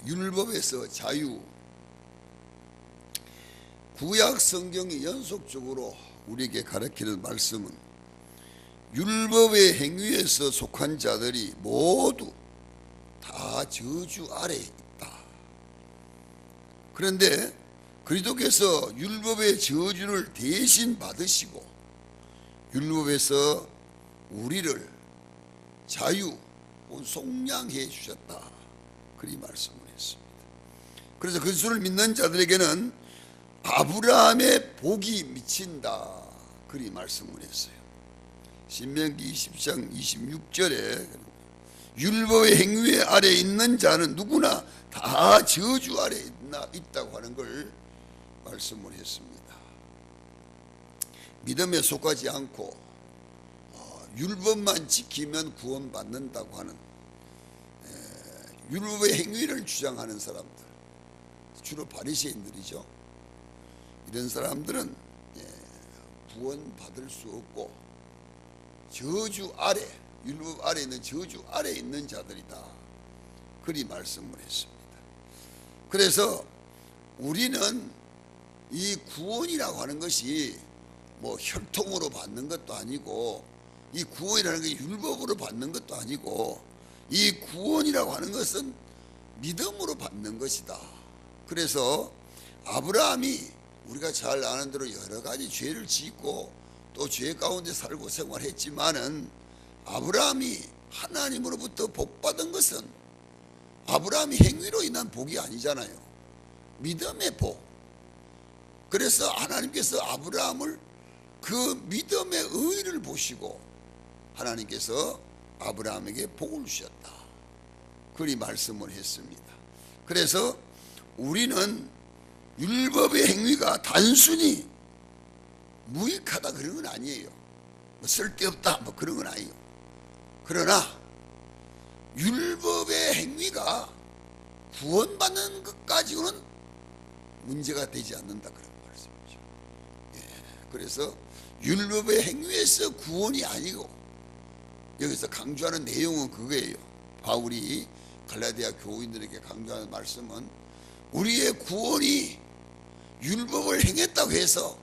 율법에서 자유. 구약 성경이 연속적으로 우리에게 가르치는 말씀은 율법의 행위에서 속한 자들이 모두 다 저주 아래에 있다. 그런데 그리스도께서 율법의 저주를 대신 받으시고 율법에서 우리를 자유, 속량해 주셨다. 그리 말씀을 했습니다. 그래서 그리스도를 믿는 자들에게는 아브라함의 복이 미친다. 그리 말씀을 했어요. 신명기 20장 26절에 율법의 행위 아래 있는 자는 누구나 다 저주 아래 있다고 하는 걸 말씀을 했습니다. 믿음에 속하지 않고 율법만 지키면 구원받는다고 하는 율법의 행위를 주장하는 사람들, 주로 바리새인들이죠. 이런 사람들은 구원받을 수 없고 저주 아래, 율법 아래 있는 저주 아래 있는 자들이다. 그리 말씀을 했습니다. 그래서 우리는 이 구원이라고 하는 것이 뭐 혈통으로 받는 것도 아니고, 이 구원이라는 게 율법으로 받는 것도 아니고, 이 구원이라고 하는 것은 믿음으로 받는 것이다. 그래서 아브라함이 우리가 잘 아는 대로 여러 가지 죄를 짓고 또 죄 가운데 살고 생활했지만은 아브라함이 하나님으로부터 복받은 것은 아브라함이 행위로 인한 복이 아니잖아요. 믿음의 복. 그래서 하나님께서 아브라함을 그 믿음의 의의를 보시고 하나님께서 아브라함에게 복을 주셨다. 그리 말씀을 했습니다. 그래서 우리는 율법의 행위가 단순히 무익하다 그런 건 아니에요. 뭐 쓸데없다 뭐 그런 건 아니에요. 그러나 율법의 행위가 구원받는 것 가지고는 문제가 되지 않는다 그런 말씀이죠. 그래서 율법의 행위에서 구원이 아니고, 여기서 강조하는 내용은 그거예요. 바울이 갈라디아 교인들에게 강조하는 말씀은 우리의 구원이 율법을 행했다고 해서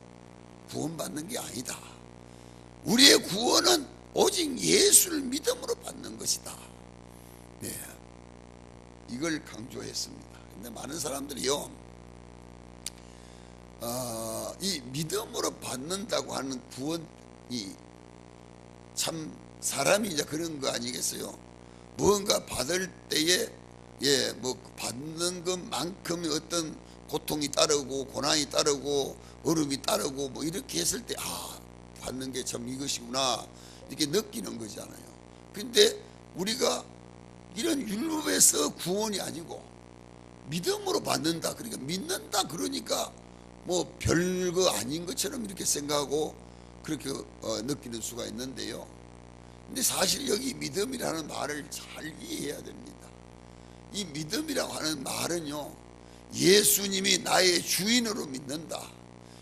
구원받는 게 아니다. 우리의 구원은 오직 예수를 믿음으로 받는 것이다. 이걸 강조했습니다. 근데 많은 사람들이요, 이 믿음으로 받는다고 하는 구원이 참 사람이 이제 그런 거 아니겠어요? 무언가 받을 때에 뭐 받는 것만큼의 어떤 고통이 따르고 고난이 따르고 어려움이 따르고 뭐 이렇게 했을 때 받는 게 참 이것이구나 이렇게 느끼는 거잖아요. 근데 우리가 이런 율법에서 구원이 아니고 믿음으로 받는다, 그러니까 믿는다 그러니까 뭐 별거 아닌 것처럼 이렇게 생각하고 그렇게 느끼는 수가 있는데요. 근데 사실 여기 믿음이라는 말을 잘 이해해야 됩니다. 이 믿음이라고 하는 말은요, 예수님이 나의 주인으로 믿는다.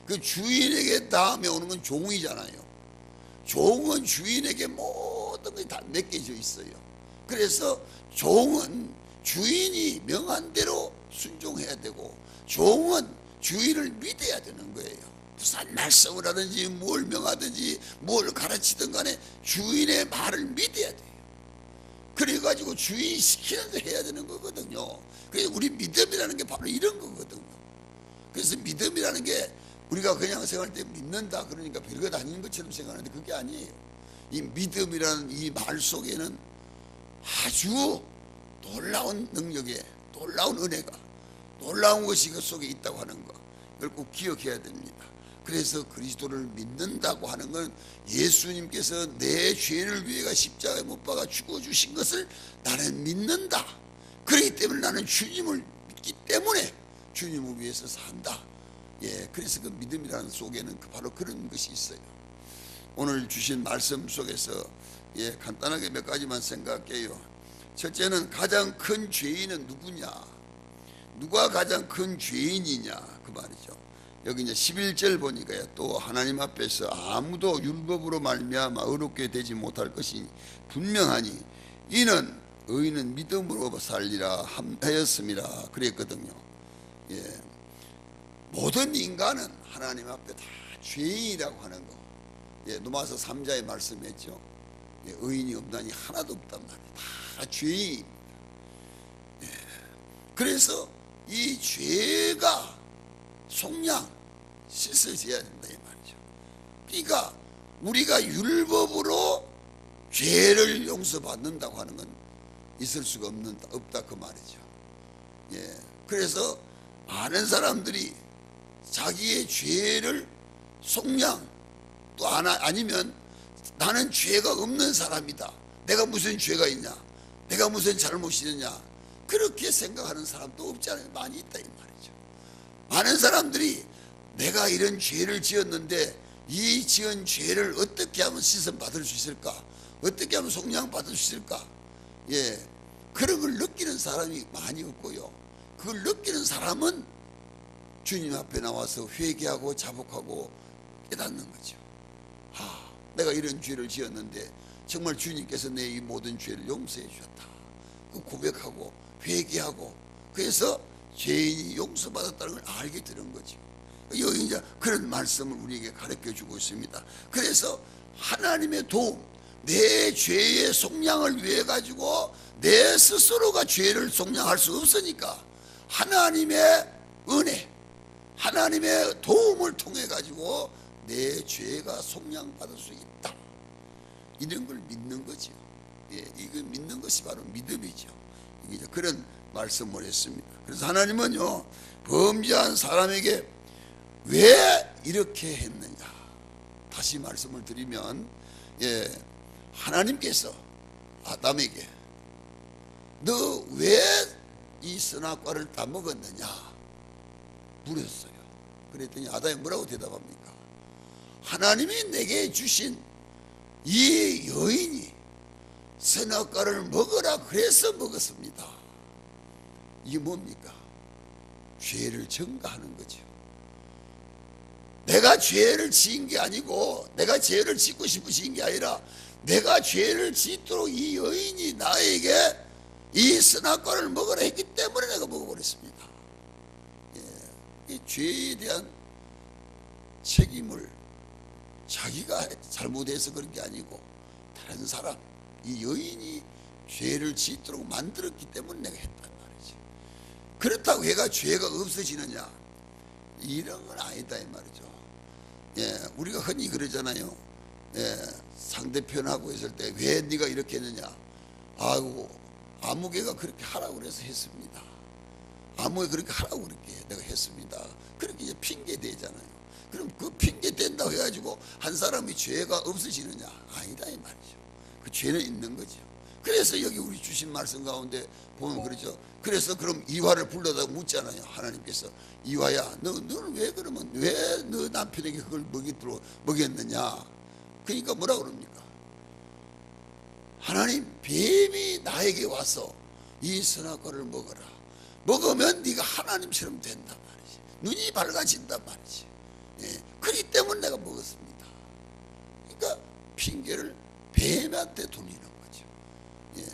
그 주인에게 다음에 오는 건 종이잖아요. 종은 주인에게 모든 것이 다 맡겨져 있어요. 그래서 종은 주인이 명한 대로 순종해야 되고, 종은 주인을 믿어야 되는 거예요. 무슨 말씀을 하든지 뭘 명하든지 뭘 가르치든 간에 주인의 말을 믿어야 돼요. 그래가지고 주인이 시키는 대로 해야 되는 거거든요. 그래서 우리 믿음이라는 게 바로 이런 거거든요. 그래서 믿음이라는 게 우리가 그냥 생각할 때 믿는다 그러니까 별것 아닌 것처럼 생각하는데 그게 아니에요. 이 믿음이라는 이 말 속에는 아주 놀라운 능력에 놀라운 은혜가 놀라운 것이 그 속에 있다고 하는 것, 이걸 꼭 기억해야 됩니다. 그래서 그리스도를 믿는다고 하는 건 예수님께서 내 죄를 위해가 십자가에 못 박아 죽어주신 것을 나는 믿는다. 그렇기 때문에 나는 주님을 믿기 때문에 주님을 위해서 산다. 그래서 그 믿음이라는 속에는 바로 그런 것이 있어요. 오늘 주신 말씀 속에서 간단하게 몇 가지만 생각해요. 첫째는 가장 큰 죄인은 누구냐? 누가 가장 큰 죄인이냐? 그 말이죠. 여기 이제 11절 보니까요, 또 하나님 앞에서 아무도 율법으로 말미암아 의롭게 되지 못할 것이 분명하니 이는 의인은 믿음으로 살리라 하였음이라 그랬거든요. 예. 모든 인간은 하나님 앞에 다 죄인이라고 하는 거. 예, 로마서 3장에 말씀했죠. 예, 의인이 없다니 하나도 없단 말이에요. 다 죄인입니다. 예. 그래서 이 죄가 속량 씻어져야 된다 이 말이죠. 그러니까 우리가 율법으로 죄를 용서받는다고 하는 건 있을 수가 없다 그 말이죠. 예. 그래서 많은 사람들이 자기의 죄를 속량 또 아니면 나는 죄가 없는 사람이다. 내가 무슨 죄가 있냐? 내가 무슨 잘못이 있느냐? 그렇게 생각하는 사람도 없지 않아요. 많이 있다 이 말이죠. 많은 사람들이 내가 이런 죄를 지었는데 이 지은 죄를 어떻게 하면 씻음 받을 수 있을까? 어떻게 하면 속량 받을 수 있을까? 예, 그런 걸 느끼는 사람이 많이 없고요. 그걸 느끼는 사람은 주님 앞에 나와서 회개하고 자복하고 깨닫는 거죠. 내가 이런 죄를 지었는데 정말 주님께서 내 이 모든 죄를 용서해 주셨다. 고백하고 회개하고 그래서 죄인이 용서받았다는 걸 알게 되는 거죠. 여기 이제 그런 말씀을 우리에게 가르쳐 주고 있습니다. 그래서 하나님의 도움, 내 죄의 속량을 위해 가지고 내 스스로가 죄를 속량할 수 없으니까 하나님의 은혜, 하나님의 도움을 통해 가지고 내 죄가 속량받을 수 있다. 이런 걸 믿는 거죠. 예, 이거 믿는 것이 바로 믿음이죠. 이제 그런 말씀을 했습니다. 그래서 하나님은요, 범죄한 사람에게 왜 이렇게 했느냐. 다시 말씀을 드리면, 예, 하나님께서 아담에게 너 왜 이 선악과를 다 먹었느냐 물었어요. 그랬더니 아담이 뭐라고 대답합니까? 하나님이 내게 주신 이 여인이 선악과를 먹으라 그래서 먹었습니다. 이게 뭡니까? 죄를 증가하는 거죠. 내가 죄를 지은 게 아니고 내가 죄를 짓고 싶어 지은 게 아니라 내가 죄를 짓도록 이 여인이 나에게 이 선악과를 먹으라 했기 때문에 내가 먹어버렸습니다. 예, 이 죄에 대한 책임을 자기가 잘못해서 그런 게 아니고 다른 사람, 이 여인이 죄를 짓도록 만들었기 때문에 내가 했단 말이지. 그렇다고 얘가 죄가 없어지느냐? 이런 건 아니다 이 말이죠. 예, 우리가 흔히 그러잖아요. 예, 상대편하고 있을 때 왜 네가 이렇게 했느냐? 아이고 아무개가 그렇게 하라고 그래서 했습니다. 아무개 그렇게 하라고 그렇게 내가 했습니다. 그렇게 이제 핑계 대잖아요. 그럼 그 핑계 댄다고 해가지고 한 사람이 죄가 없어지느냐? 아니다 이 말이죠. 그 죄는 있는 거죠. 그래서 여기 우리 주신 말씀 가운데 보면 그러죠. 그래서 그럼 이화를 불러다 묻잖아요. 하나님께서 이화야 너는 왜 그러면 왜 너 남편에게 그걸 먹였느냐? 그러니까 뭐라 그럽니까? 하나님 뱀이 나에게 와서 이 선악과를 먹어라. 먹으면 네가 하나님처럼 된단 말이지. 눈이 밝아진단 말이지. 예, 그렇기 때문에 내가 먹었습니다. 그러니까 핑계를 뱀한테 돌리는 거죠. 예,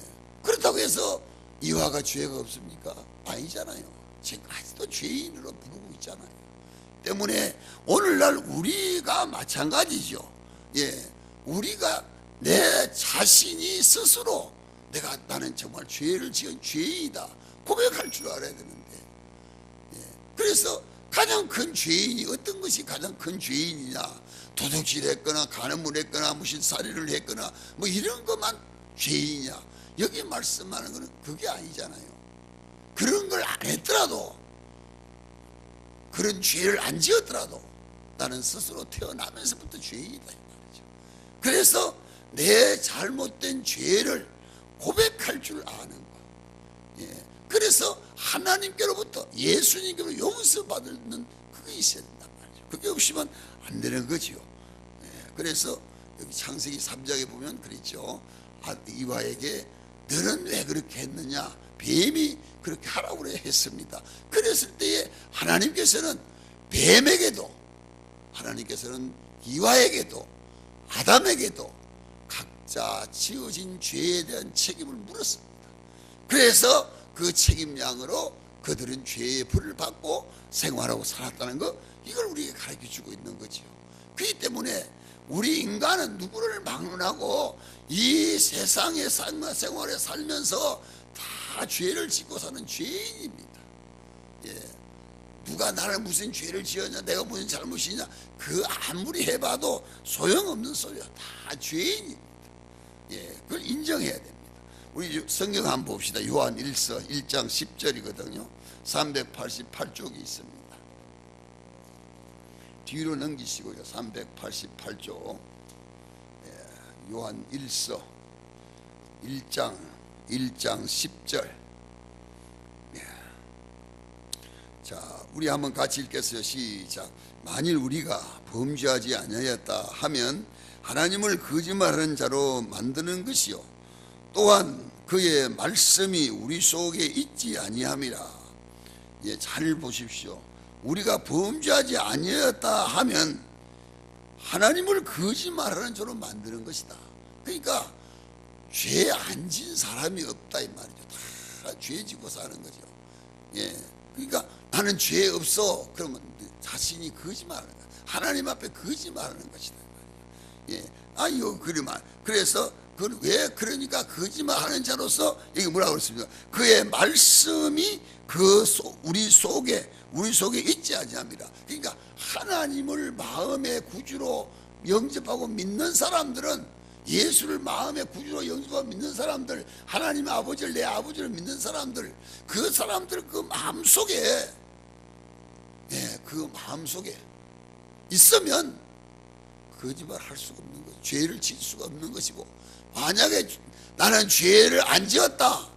그렇다고 해서 이화가 죄가 없습니까? 아니잖아요. 지금 아직도 죄인으로 부르고 있잖아요. 때문에 오늘날 우리가 마찬가지죠. 예, 우리가 내 자신이 스스로 나는 정말 죄를 지은 죄인이다 고백할 줄 알아야 되는데, 예, 그래서 가장 큰 죄인이 어떤 것이 가장 큰 죄인이냐? 도둑질했거나 간음을 무슨 살인을 했거나 뭐 이런 것만 죄인이냐? 여기 말씀하는 것은 그게 아니잖아요. 그런 걸 안 했더라도, 그런 죄를 안 지었더라도 나는 스스로 태어나면서부터 죄인이다 이 말이죠. 그래서 내 잘못된 죄를 고백할 줄 아는 것. 예, 그래서 하나님께로부터 예수님께로 용서받는 그게 있어야 된단 말이죠. 그게 없으면 안 되는 거지요. 예, 그래서 여기 창세기 3장에 보면 그랬죠. 이와에게 너는 왜 그렇게 했느냐? 뱀이 그렇게 하라고 그래 했습니다. 그랬을 때에 하나님께서는 뱀에게도, 하나님께서는 이와에게도, 아담에게도 각자 지어진 죄에 대한 책임을 물었습니다. 그래서 그 책임량으로 그들은 죄의 벌을 받고 생활하고 살았다는 거, 이걸 우리에게 가르쳐주고 있는 거죠. 그렇기 때문에 우리 인간은 누구를 막론하고 이 세상의 생활에 살면서 다 죄를 짓고 사는 죄인입니다. 누가 나를 무슨 죄를 지었냐, 내가 무슨 잘못이냐, 그 아무리 해봐도 소용없는 소리야. 다 죄인입니다. 그걸 인정해야 됩니다. 우리 성경 한번 봅시다. 요한 1서 1장 10절이거든요 388쪽이 있습니다. 뒤로 넘기시고요. 388쪽 요한 1서 1장 10절. 자, 우리 한번 같이 읽겠어요. 시작. 만일 우리가 범죄하지 아니하였다 하면 하나님을 거짓말하는 자로 만드는 것이요, 또한 그의 말씀이 우리 속에 있지 아니함이라. 잘 보십시오. 우리가 범죄하지 아니하였다 하면 하나님을 거짓말하는 자로 만드는 것이다. 그러니까 죄 안 진 사람이 없다 이 말이죠. 다 죄 짓고 사는 거죠. 그러니까 나는 죄 없어, 그러면 자신이 거짓말하는 거야. 하나님 앞에 거짓말하는 것이다. 이거 그러면 그래서 왜 그러니까 거짓말하는 자로서 이게 뭐라고 그랬습니까? 그의 말씀이 우리 속에 있지 아니함이라. 그러니까 하나님을 마음의 구주로 영접하고 믿는 사람들은, 예수를 마음의 구주로 영접하고 믿는 사람들, 하나님 아버지를 내 아버지를 믿는 사람들, 그 사람들 그 마음속에 있으면 거짓말 할 수가 없는 거예요. 죄를 지을 수가 없는 것이고, 만약에 나는 죄를 안 지었다,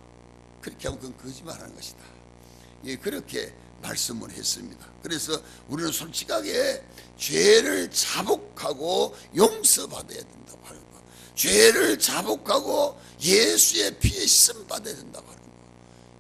그렇게 하면 그건 거짓말하는 것이다. 그렇게 말씀을 했습니다. 그래서 우리는 솔직하게 죄를 자복하고 용서받아야 된다고 하는 거, 죄를 자복하고 예수의 피에 씻음 받아야 된다고 하는 거,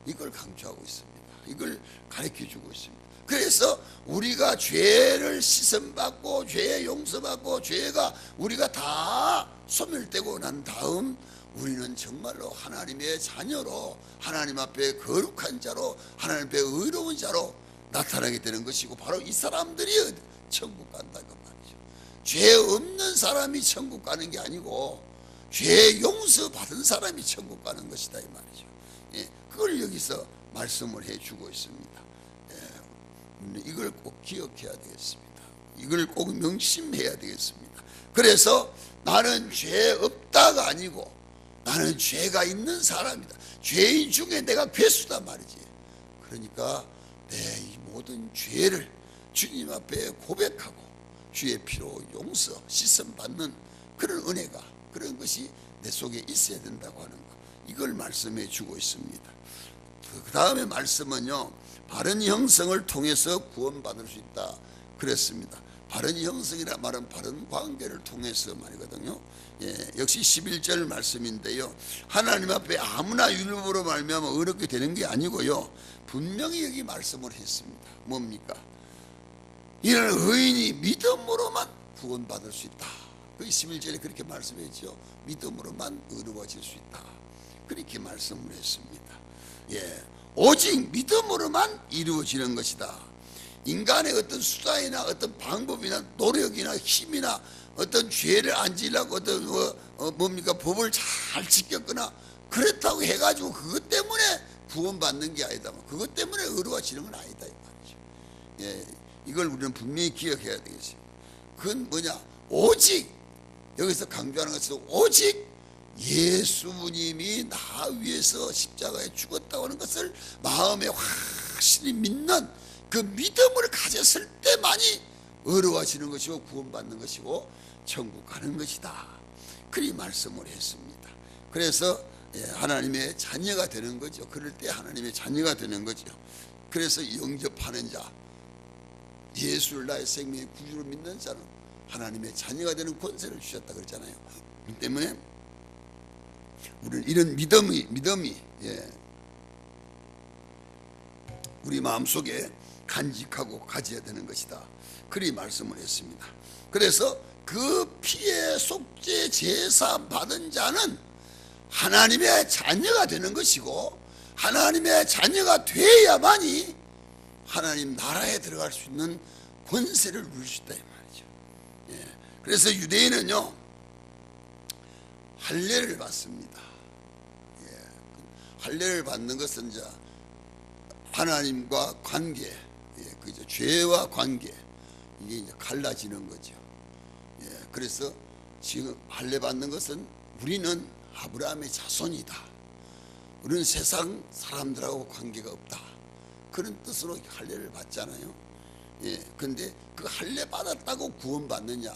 이걸 강조하고 있습니다. 이걸 가르쳐주고 있습니다. 그래서 우리가 죄를 씻음받고 죄의 용서받고 죄가 우리가 다 소멸되고 난 다음 우리는 정말로 하나님의 자녀로, 하나님 앞에 거룩한 자로, 하나님 앞에 의로운 자로 나타나게 되는 것이고, 바로 이 사람들이 천국 간다는 말이죠. 죄 없는 사람이 천국 가는 게 아니고 죄 용서 받은 사람이 천국 가는 것이다 이 말이죠. 그걸 여기서 말씀을 해주고 있습니다. 이걸 꼭 기억해야 되겠습니다. 이걸 꼭 명심해야 되겠습니다. 그래서 나는 죄 없다가 아니고 나는 죄가 있는 사람이다. 죄인 중에 내가 괴수다 말이지. 그러니까 내 이 모든 죄를 주님 앞에 고백하고 주의 피로 용서 씻음 받는 그런 은혜가, 그런 것이 내 속에 있어야 된다고 하는 것, 이걸 말씀해 주고 있습니다. 그 다음에 말씀은요, 바른 형성을 통해서 구원받을 수 있다 그랬습니다. 바른 형성이라 말은 바른 관계를 통해서 말이거든요. 역시 11절 말씀인데요, 하나님 앞에 아무나 율법으로 말미암아 어렵게 되는 게 아니고요, 분명히 여기 말씀을 했습니다. 뭡니까? 이는 의인이 믿음으로만 구원받을 수 있다. 그 11절에 그렇게 말씀했죠. 믿음으로만 의로워질 수 있다, 그렇게 말씀을 했습니다. 오직 믿음으로만 이루어지는 것이다. 인간의 어떤 수단이나 어떤 방법이나 노력이나 힘이나 어떤 죄를 안 지으려고 어떤 법을 잘 지켰거나 그렇다고 해가지고 그것 때문에 구원받는 게 아니다. 그것 때문에 의로워지는 건 아니다 이 말이죠. 이걸 우리는 분명히 기억해야 되겠습니다. 그건 뭐냐? 오직, 여기서 강조하는 것은 오직 예수님이 나 위해서 십자가에 죽었다고 하는 것을 마음에 확실히 믿는 그 믿음을 가졌을 때만이 의로워지는 것이고 구원받는 것이고 천국 가는 것이다, 그리 말씀을 했습니다. 그래서 하나님의 자녀가 되는 거죠. 그럴 때 하나님의 자녀가 되는 거죠. 그래서 영접하는 자, 예수를 나의 생명의 구주로 믿는 자는 하나님의 자녀가 되는 권세를 주셨다 그랬잖아요. 그 때문에 우리는 이런 믿음이 우리 마음속에 간직하고 가져야 되는 것이다, 그리 말씀을 했습니다. 그래서 그 피의 속죄 제사 받은 자는 하나님의 자녀가 되는 것이고, 하나님의 자녀가 돼야만이 하나님 나라에 들어갈 수 있는 권세를 누릴 수 있다 이 말이죠. 예. 그래서 유대인은요 할례를 받습니다. 예. 할례를 받는 것은 이제 하나님과 관계, 예. 그죠. 죄와 관계 이게 이제 갈라지는 거죠. 예. 그래서 지금 할례 받는 것은 우리는 아브라함의 자손이다. 우리는 세상 사람들하고 관계가 없다. 그런 뜻으로 할례를 받잖아요. 예, 근데 그 할례 받았다고 구원받느냐?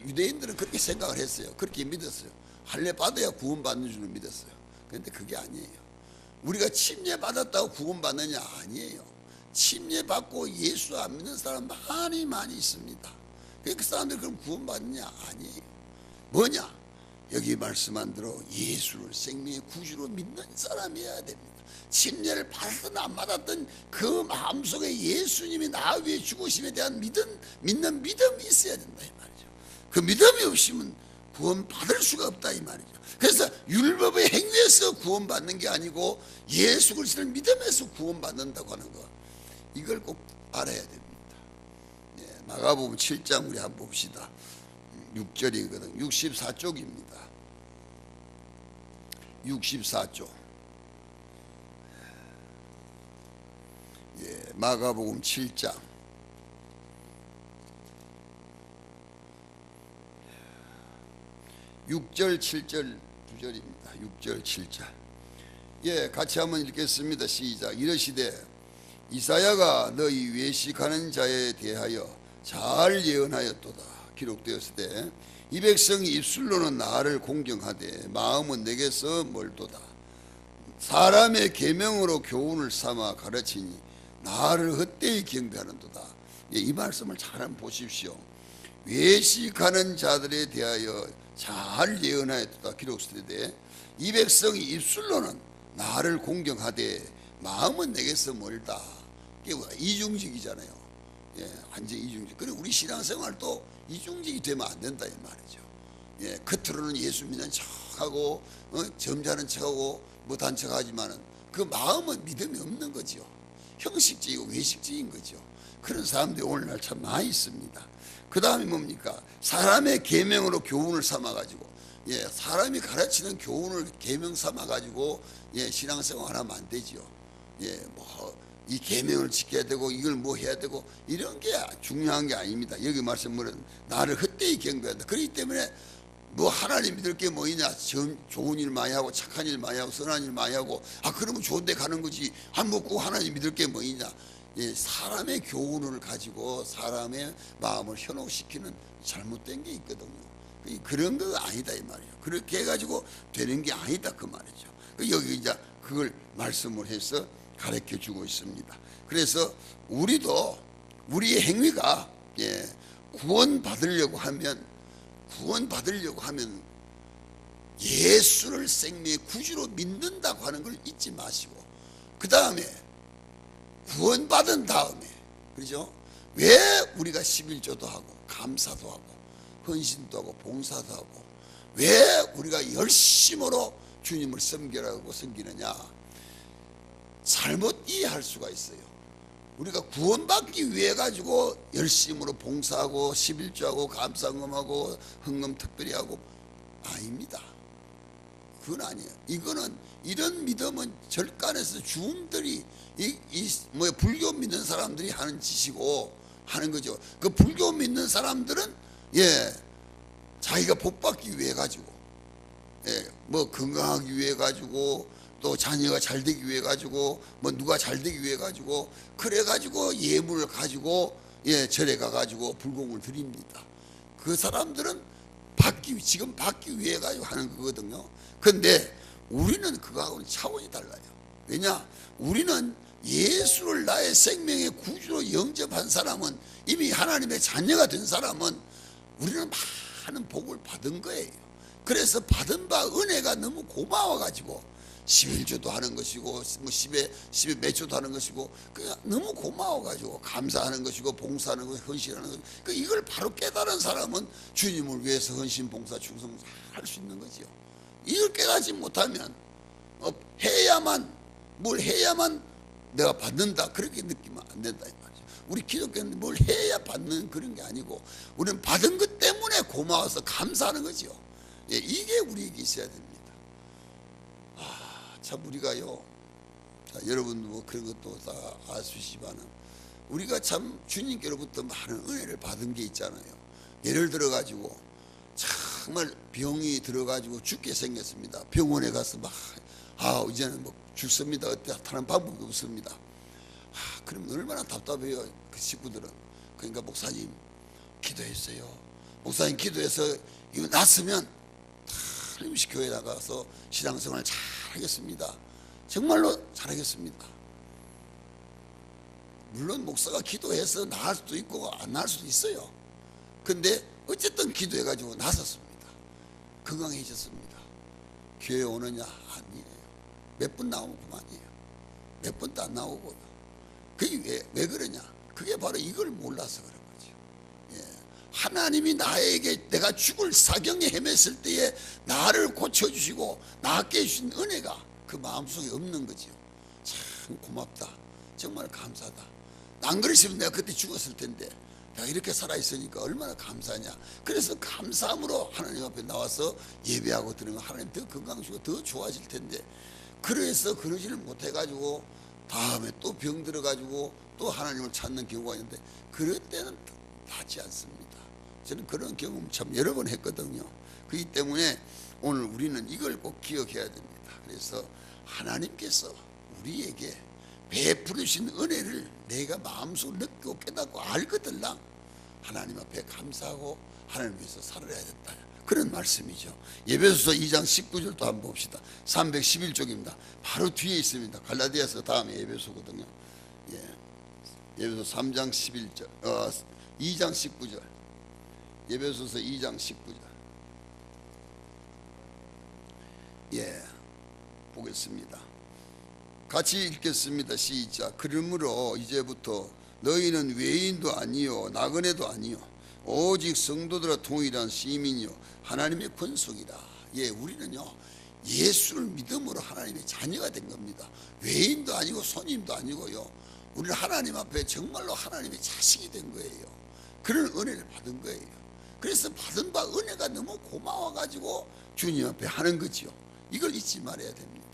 유대인들은 그렇게 생각을 했어요. 그렇게 믿었어요. 할례 받아야 구원받는 줄로 믿었어요. 그런데 그게 아니에요. 우리가 침례 받았다고 구원받느냐? 아니에요. 침례 받고 예수 안 믿는 사람 많이 있습니다. 그 사람들 그럼 구원받느냐? 아니에요. 뭐냐? 여기 말씀한 대로 예수를 생명의 구주로 믿는 사람이어야 됩니다. 침례를 받았든 안 받았든 그 마음속에 예수님이 나 위해 죽으심에 대한 믿는 믿음이 있어야 된다 이 말이죠. 그 믿음이 없으면 구원 받을 수가 없다 이 말이죠. 그래서 율법의 행위에서 구원받는 게 아니고 예수 그리스도를 믿음에서 구원받는다고 하는 거, 이걸 꼭 알아야 됩니다. 네, 마가복음 7장 우리 한번 봅시다. 6절이거든. 64쪽입니다. 64쪽. 예, 마가복음 7장 6절 7절 두 절입니다. 6절 7절. 예, 같이 한번 읽겠습니다. 시작. 이르시되 이사야가 너희 외식하는 자에 대하여 잘 예언하였도다. 기록되었을 때 이 백성이 입술로는 나를 공경하되 마음은 내게서 멀도다. 사람의 계명으로 교훈을 삼아 가르치니 나를 헛되이 경배하는도다. 예, 이 말씀을 잘 한번 보십시오. 외식하는 자들에 대하여 잘 예언하였도다. 기록되었을 때 이 백성이 입술로는 나를 공경하되 마음은 내게서 멀다. 이게 이중직이잖아요. 예, 완전 이중직. 그리고 우리 신앙생활도 이중직이 되면 안 된다 이 말이죠. 예, 겉으로는 예수 믿는 척하고 점잖은 척하고 못한 척하지만은 그 마음은 믿음이 없는 거죠. 형식적이고 외식적인 거죠. 그런 사람들이 오늘날 참 많이 있습니다. 그 다음에 뭡니까? 사람의 계명으로 교훈을 삼아가지고, 예, 사람이 가르치는 교훈을 계명 삼아가지고, 예, 신앙생활하면 안 되죠. 예, 이 계명을 지켜야 되고 이걸 뭐 해야 되고 이런 게 중요한 게 아닙니다. 여기 말씀은 나를 헛되이 경배한다. 그렇기 때문에 뭐 하나님 믿을 게 뭐이냐, 좋은 일 많이 하고 착한 일 많이 하고 선한 일 많이 하고, 그러면 좋은 데 가는 거지. 안 먹고 하나님 믿을 게 뭐이냐. 예, 사람의 교훈을 가지고 사람의 마음을 현혹시키는 잘못된 게 있거든요. 그런 거 아니다 이 말이에요. 그렇게 해가지고 되는 게 아니다 그 말이죠. 여기 이제 그걸 말씀을 해서 가르쳐 주고 있습니다. 그래서 우리도 우리의 행위가, 예, 구원받으려고 하면 예수를 생명의 구주로 믿는다고 하는 걸 잊지 마시고, 그 다음에 구원받은 다음에, 그렇죠? 왜 우리가 11조도 하고 감사도 하고 헌신도 하고 봉사도 하고 왜 우리가 열심으로 주님을 섬기느냐? 잘못 이해할 수가 있어요. 우리가 구원받기 위해 가지고 열심으로 봉사하고 11조하고 감사금하고 헌금 특별히 하고, 아닙니다. 그건 아니에요. 이거는 이런 믿음은 절간에서 주음들이 불교 믿는 사람들이 하는 짓이고 하는 거죠. 그 불교 믿는 사람들은, 예, 자기가 복받기 위해 가지고, 예, 건강하기 위해 가지고 또 자녀가 잘 되기 위해 가지고 누가 잘 되기 위해 가지고 그래 가지고 예물을 가지고, 예, 절에 가 가지고 불공을 드립니다. 그 사람들은 지금 받기 위해 가지고 하는 거거든요. 근데 우리는 그거하고는 차원이 달라요. 왜냐? 우리는 예수를 나의 생명의 구주로 영접한 사람은, 이미 하나님의 자녀가 된 사람은 우리는 많은 복을 받은 거예요. 그래서 받은 바 은혜가 너무 고마워 가지고 11조도 하는 것이고 10에 몇 조도 하는 것이고, 너무 고마워 가지고 감사하는 것이고 봉사하는 것이고 헌신하는 것이고, 이걸 바로 깨달은 사람은 주님을 위해서 헌신 봉사 충성 할 수 있는 거지요. 이걸 깨닫지 못하면 해야만, 뭘 해야만 내가 받는다, 그렇게 느끼면 안 된다 이 말이죠. 우리 기독교는 뭘 해야 받는 그런 게 아니고, 우리는 받은 것 때문에 고마워서 감사하는 거죠. 예, 이게 우리에게 있어야 됩니다. 참 우리가요, 자, 여러분도 뭐 그런 것도 다 아시지만은, 우리가 참 주님께로부터 많은 은혜를 받은 게 있잖아요. 예를 들어 가지고 정말 병이 들어가지고 죽게 생겼습니다. 병원에 가서 막 이제는 뭐 죽습니다, 어때 하는 방법이 없습니다. 그럼 얼마나 답답해요, 그 식구들은. 그러니까 목사님 기도했어요. 목사님 기도해서 이거 났으면 틀림없이 교회 나가서 신앙생활 잘 하겠습니다. 정말로 잘 하겠습니다. 물론 목사가 기도해서 나을 수도 있고 안 나을 수도 있어요. 근데 어쨌든 기도해가지고 나섰습니다. 건강해졌습니다. 교회 오느냐? 아니에요. 몇 번 나오면 그만이에요. 몇 번도 안 나오고요. 그게 왜 그러냐? 그게 바로 이걸 몰라서 그런 거죠. 예. 하나님이 나에게 내가 죽을 사경에 헤맸을 때에 나를 고쳐주시고 낫게 해주신 은혜가 그 마음속에 없는 거죠. 참 고맙다, 정말 감사하다. 안 그랬으면 내가 그때 죽었을 텐데 내가 이렇게 살아있으니까 얼마나 감사하냐. 그래서 감사함으로 하나님 앞에 나와서 예배하고 들으면 하나님 더 건강하시고 더 좋아질 텐데, 그래서 그러지를 못해가지고 다음에 또 병 들어가지고 또 하나님을 찾는 경우가 있는데, 그럴 때는 낫지 않습니다. 저는 그런 경험 참 여러 번 했거든요. 그렇기 때문에 오늘 우리는 이걸 꼭 기억해야 됩니다. 그래서 하나님께서 우리에게 베풀으신 은혜를 내가 마음속으로 느끼고 깨닫고 알거들랑 하나님 앞에 감사하고 하나님 위해서 살아야 된다, 그런 말씀이죠. 에베소서 2장 19절도 한번 봅시다. 311쪽입니다. 바로 뒤에 있습니다. 갈라디아서 다음에 에베소거든요. 예. 에베소 3장 11절, 2장 19절. 에베소서 2장 19절. 예, 보겠습니다. 같이 읽겠습니다. 시작. 그러므로 이제부터 너희는 외인도 아니요 나그네도 아니요 오직 성도들과 동일한 시민이요 하나님의 권속이라. 예, 우리는요 예수를 믿음으로 하나님의 자녀가 된 겁니다. 외인도 아니고 손님도 아니고요, 우리는 하나님 앞에 정말로 하나님의 자식이 된 거예요. 그런 은혜를 받은 거예요. 그래서 받은 바 은혜가 너무 고마워가지고 주님 앞에 하는 거지요. 이걸 잊지 말아야 됩니다.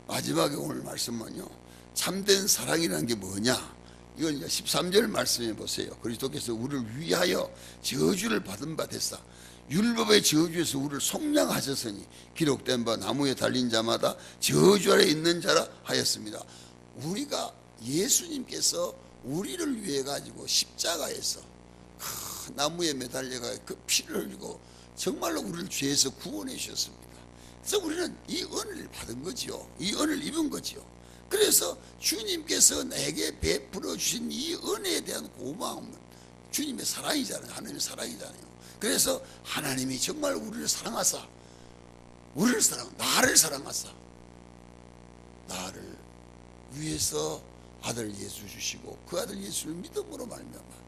마지막에 오늘 말씀은요, 참된 사랑이라는 게 뭐냐, 이건 이제 13절 말씀해 보세요. 그리스도께서 우리를 위하여 저주를 받은 바 됐사 율법의 저주에서 우리를 속량하셨으니 기록된 바 나무에 달린 자마다 저주 아래 있는 자라 하였습니다. 우리가 예수님께서 우리를 위해 가지고 십자가에서 나무에 매달려가 그 피를 흘리고 정말로 우리를 죄에서 구원해 주셨습니다. 그래서 우리는 이 은혜를 받은 거지요. 이 은혜를 입은 거지요. 그래서 주님께서 내게 베풀어 주신 이 은혜에 대한 고마움은 주님의 사랑이잖아요. 하나님의 사랑이잖아요. 그래서 하나님이 정말 우리를 사랑하사, 나를 사랑하사 나를 위해서 아들 예수 주시고 그 아들 예수를 믿음으로 말미암아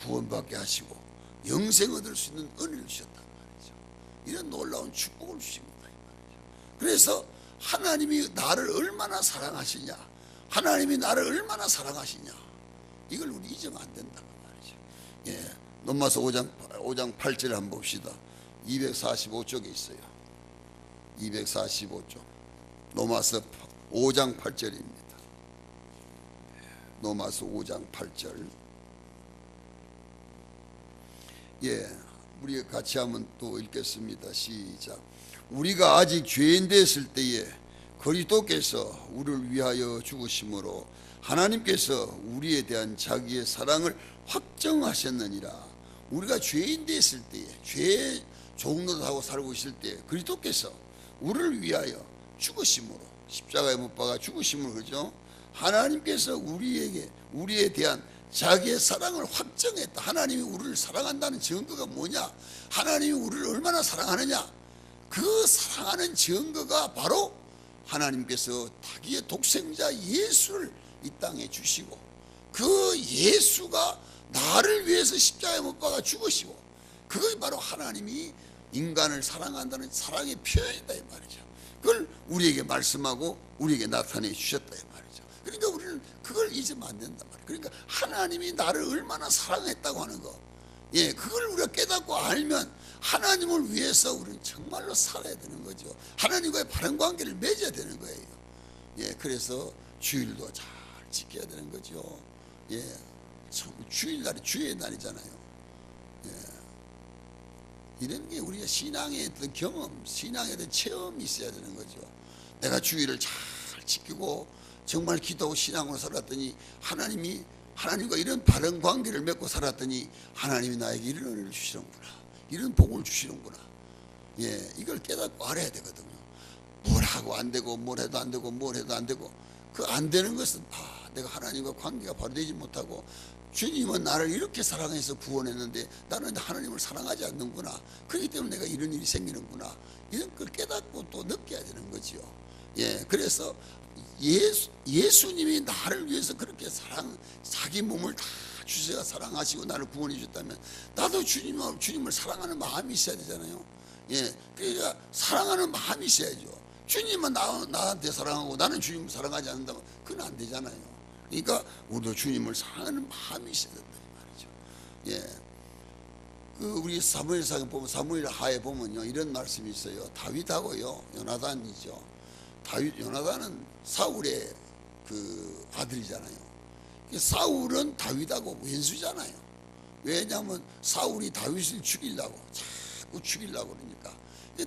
구원받게 하시고 영생 얻을 수 있는 은혜를 주셨단 말이죠. 이런 놀라운 축복을 주십니다. 그래서 하나님이 나를 얼마나 사랑하시냐, 하나님이 나를 얼마나 사랑하시냐, 이걸 우리 잊으면 안 된다는 말이죠. 예, 로마서 5장 8절 한번 봅시다. 245쪽에 있어요. 245쪽. 로마서 5장 8절입니다. 로마서 5장 8절. 예, 우리 같이 한번 또 읽겠습니다. 시작. 우리가 아직 죄인 됐을 때에 그리스도께서 우리를 위하여 죽으심으로 하나님께서 우리에 대한 자기의 사랑을 확정하셨느니라. 우리가 죄인 됐을 때에, 죄의 종노릇하고 살고 있을 때에 그리스도께서 우리를 위하여 죽으심으로, 십자가에 못 박아 죽으심으로, 그죠? 하나님께서 우리에 대한 자기의 사랑을 확정했다. 하나님이 우리를 사랑한다는 증거가 뭐냐? 하나님이 우리를 얼마나 사랑하느냐? 그 사랑하는 증거가 바로 하나님께서 자기의 독생자 예수를 이 땅에 주시고 그 예수가 나를 위해서 십자가에 못 박아 죽으시고, 그것이 바로 하나님이 인간을 사랑한다는 사랑의 표현이다 이 말이죠. 그걸 우리에게 말씀하고 우리에게 나타내 주셨다 이 말이죠. 그러니까 우리는 그걸 잊으면 안 된단 말이에요. 그러니까 하나님이 나를 얼마나 사랑했다고 하는 거, 그걸 우리가 깨닫고 알면 하나님을 위해서 우리는 정말로 살아야 되는 거죠. 하나님과의 바른 관계를 맺어야 되는 거예요. 그래서 주일도 잘 지켜야 되는 거죠. 주일날이 주의 날이잖아요. 이런 게 우리가 신앙의 어떤 경험, 신앙에 대한 체험이 있어야 되는 거죠. 내가 주일을 잘 지키고 정말 기도하고 신앙으로 살았더니 하나님과 이런 바른 관계를 맺고 살았더니 하나님이 나에게 이런 은혜를 주시는구나, 이런 복을 주시는구나. 이걸 깨닫고 알아야 되거든요. 뭘 하고 안 되고 뭘 해도 안 되고 뭘 해도 안 되고 그 안 되는 것은 내가 하나님과 관계가 바로 되지 못하고 주님은 나를 이렇게 사랑해서 구원했는데 나는 하나님을 사랑하지 않는구나. 그렇기 때문에 내가 이런 일이 생기는구나. 이런 걸 깨닫고 또 느껴야 되는 거지요. 그래서 예수님이 나를 위해서 그렇게 자기 몸을 다 주셔서 사랑하시고 나를 구원해 주셨다면 나도 주님을 사랑하는 마음이 있어야 되잖아요. 그러니까 사랑하는 마음이 있어야죠. 주님은 나한테 사랑하고 나는 주님을 사랑하지 않는다면 그건 안 되잖아요. 그러니까 우리도 주님을 사랑하는 마음이 있어야 된다 말이죠. 우리 사무엘상에 보면, 사무엘 하에 보면요, 이런 말씀이 있어요. 다윗하고요, 요나단이죠. 요나단은 사울의 그 아들이잖아요. 사울은 다윗하고 왼수잖아요. 왜냐하면 사울이 다윗을 죽이려고 자꾸 죽이려고 그러니까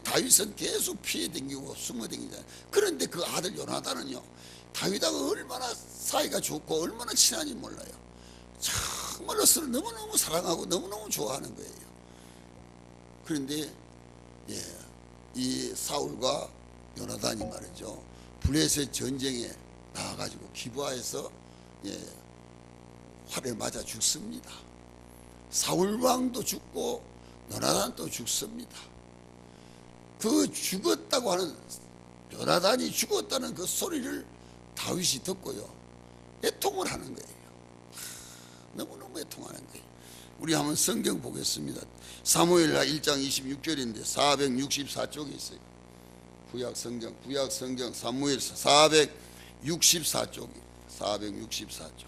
다윗은 계속 피해 댕기고 숨어 댕기잖아요. 그런데 그 아들 요나단은요, 다윗하고 얼마나 사이가 좋고 얼마나 친한지 몰라요. 정말로 서로 너무너무 사랑하고 너무너무 좋아하는 거예요. 그런데 이 사울과 요나단이 말이죠, 블레셋 전쟁에 나와가지고 기브아에서 활을 맞아 죽습니다. 사울 왕도 죽고 요나단도 죽습니다. 그 죽었다고 하는, 요나단이 죽었다는 그 소리를 다윗이 듣고요, 애통을 하는 거예요. 너무너무 애통하는 거예요. 우리 한번 성경 보겠습니다. 사무엘하 1장 26절인데 464쪽에 있어요. 구약 성경 사무엘 464쪽이 464쪽.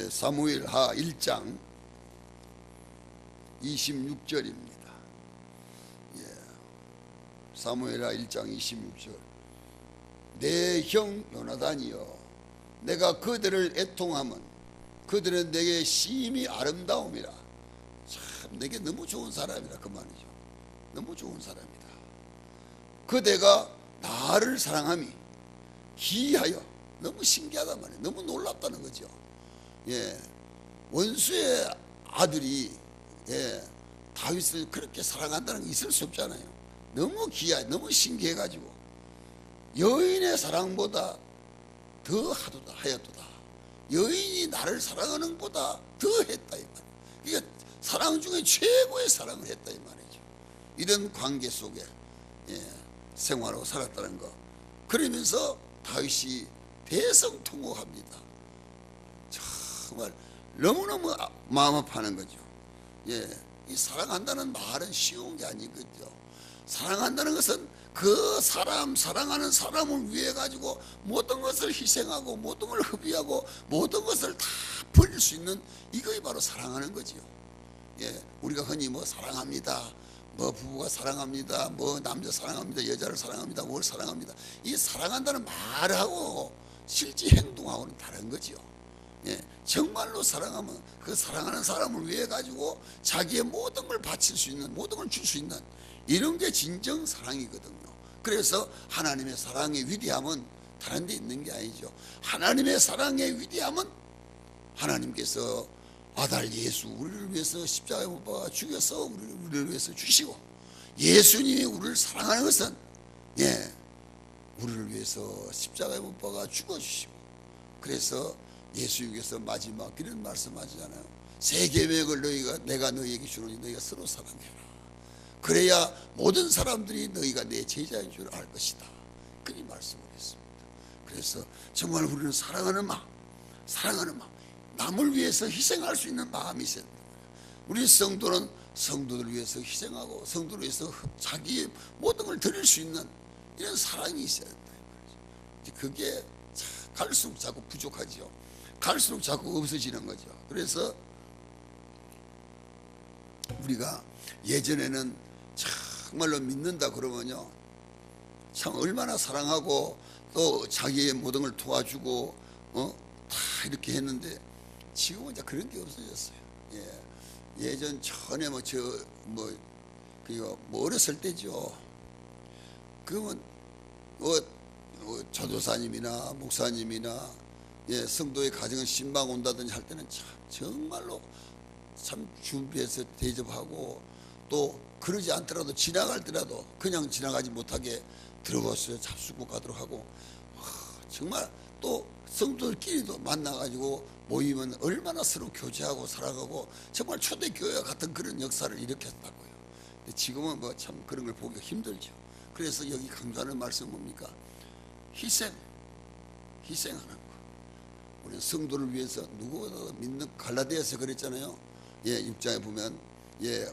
사무엘하 1장 26절입니다. 사무엘하 1장 26절. 내 형 요나단이여, 내가 그들을 애통하면 그들은 내게 심히 아름다움이라. 참 내게 너무 좋은 사람이라 그 말이죠. 너무 좋은 사람이다. 그대가 나를 사랑함이 기이하여. 너무 신기하단 말이에요. 너무 놀랍다는 거죠. 원수의 아들이 다윗을 그렇게 사랑한다는 게 있을 수 없잖아요. 너무 기이해, 너무 신기해가지고 여인의 사랑보다 더 하였도다. 여인이 나를 사랑하는 보다 더 했다 이 말이에요. 그러니까 사랑 중에 최고의 사랑을 했다 이 말이죠. 이런 관계 속에 생활하고 살았다는 거. 그러면서 다윗이 대성통곡합니다. 정말 너무너무 마음 아파하는 거죠. 이 사랑한다는 말은 쉬운 게 아니거든요. 사랑한다는 것은 그 사랑하는 사람을 위해 가지고 모든 것을 희생하고 모든 걸 허비하고 모든 것을 다 버릴 수 있는, 이것이 바로 사랑하는 거지요. 우리가 흔히 뭐 사랑합니다, 뭐 부부가 사랑합니다, 뭐 남자 사랑합니다, 여자를 사랑합니다, 뭘 사랑합니다. 이 사랑한다는 말하고 실제 행동하고는 다른 거지요. 정말로 사랑하면 그 사랑하는 사람을 위해 가지고 자기의 모든 걸 바칠 수 있는, 모든 걸 줄 수 있는, 이런 게 진정 사랑이거든요. 그래서 하나님의 사랑의 위대함은 다른 데 있는 게 아니죠. 하나님의 사랑의 위대함은 하나님께서 아들 예수 우리를 위해서 십자가에 못 박아 죽여서 우리를 위해서 주시고, 예수님이 우리를 사랑하는 것은 우리를 위해서 십자가에 못 박아 죽어주시고, 그래서 예수님께서 마지막 이런 말씀하시잖아요. 새 계명을 내가 너희에게 주노니 너희가 서로 사랑해라. 그래야 모든 사람들이 너희가 내 제자인 줄 알 것이다. 그리 말씀을 했습니다. 그래서 정말 우리는 사랑하는 마음, 남을 위해서 희생할 수 있는 마음이 있어야 됩니다. 우리 성도는 성도들을 위해서 희생하고 성도를 위해서 자기의 모든 걸 드릴 수 있는 이런 사랑이 있어야 된다. 그게 갈수록 자꾸 부족하죠. 갈수록 자꾸 없어지는 거죠. 그래서 우리가 예전에는 정말로 믿는다 그러면요, 참 얼마나 사랑하고 또 자기의 모든 걸 도와주고 다 이렇게 했는데 지금은 이제 그런 게 없어졌어요. 예전 전에 그거 어렸을 때죠. 그러면 전도사님이나 목사님이나 성도의 가정에 신방 온다든지 할 때는 정말로 참 준비해서 대접하고, 또 그러지 않더라도 지나갈 때라도 그냥 지나가지 못하게 들어갔어요. 잡수고 가도록 하고, 정말 또 성도들끼리도 만나가지고 모이면 얼마나 서로 교제하고 살아가고 정말 초대교회와 같은 그런 역사를 일으켰다고요. 근데 지금은 참 그런 걸 보기가 힘들죠. 그래서 여기 강조하는 말씀은 뭡니까? 희생하는 거. 우리 성도를 위해서 누구보다 믿는, 갈라디아서 그랬잖아요. 6장에 보면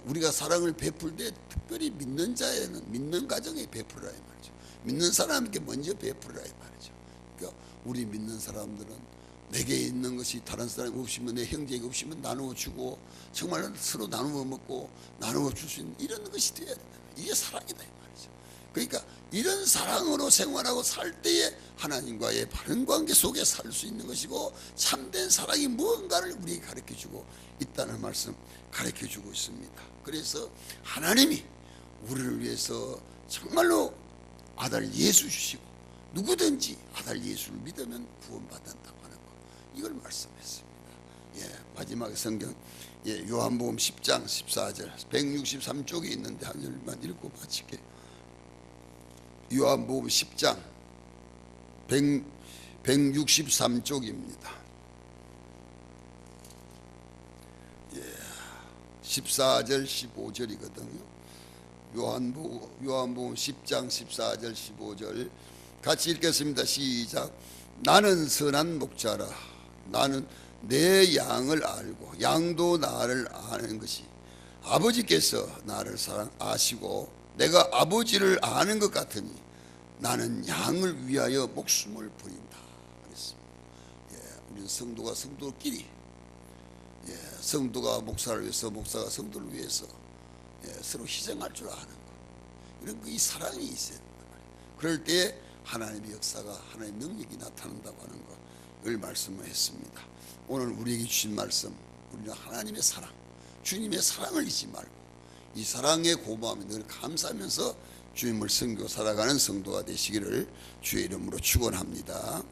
우리가 사랑을 베풀 때 특별히 믿는 자에는, 믿는 가정에 베풀으라 이 말이죠. 믿는 사람에게 먼저 베풀으라 이 말이죠. 그러니까 우리 믿는 사람들은 내게 있는 것이 다른 사람이 없으면, 내 형제에게 없으면 나누어 주고 정말 서로 나누어 먹고 나누어 줄 수 있는 이런 것이 되어야 된다. 이게 사랑이다 이 말이죠. 그러니까 이런 사랑으로 생활하고 살 때에 하나님과의 바른 관계 속에 살 수 있는 것이고, 참된 사랑이 무언가를 우리에게 가르쳐주고 있다는 말씀 가르쳐주고 있습니다. 그래서 하나님이 우리를 위해서 정말로 아들 예수 주시고, 누구든지 아들 예수를 믿으면 구원받는다고 하는 거, 이걸 말씀했습니다. 마지막 성경 요한복음 10장 14절 163쪽에 있는데 한 절만 읽고 마칠게요. 요한복음 10장 163쪽입니다. 14절 15절이거든요. 요한복음 10장 14절 15절 같이 읽겠습니다. 시작. 나는 선한 목자라. 나는 내 양을 알고 양도 나를 아는 것이 아버지께서 나를 아시고 내가 아버지를 아는 것 같으니 나는 양을 위하여 목숨을 버린다 그랬습니다. 우리는 성도가 성도끼리, 성도가 목사를 위해서, 목사가 성도를 위해서 서로 희생할 줄 아는 거, 이런 이 사랑이 있어야 된다. 그럴 때 하나님의 역사가, 하나님의 능력이 나타난다고 하는 것을 말씀을 했습니다. 오늘 우리에게 주신 말씀, 우리는 하나님의 사랑, 주님의 사랑을 잊지 말고 이 사랑의 고마움에 늘 감사하면서 주님을 섬기고 살아가는 성도가 되시기를 주의 이름으로 축원합니다.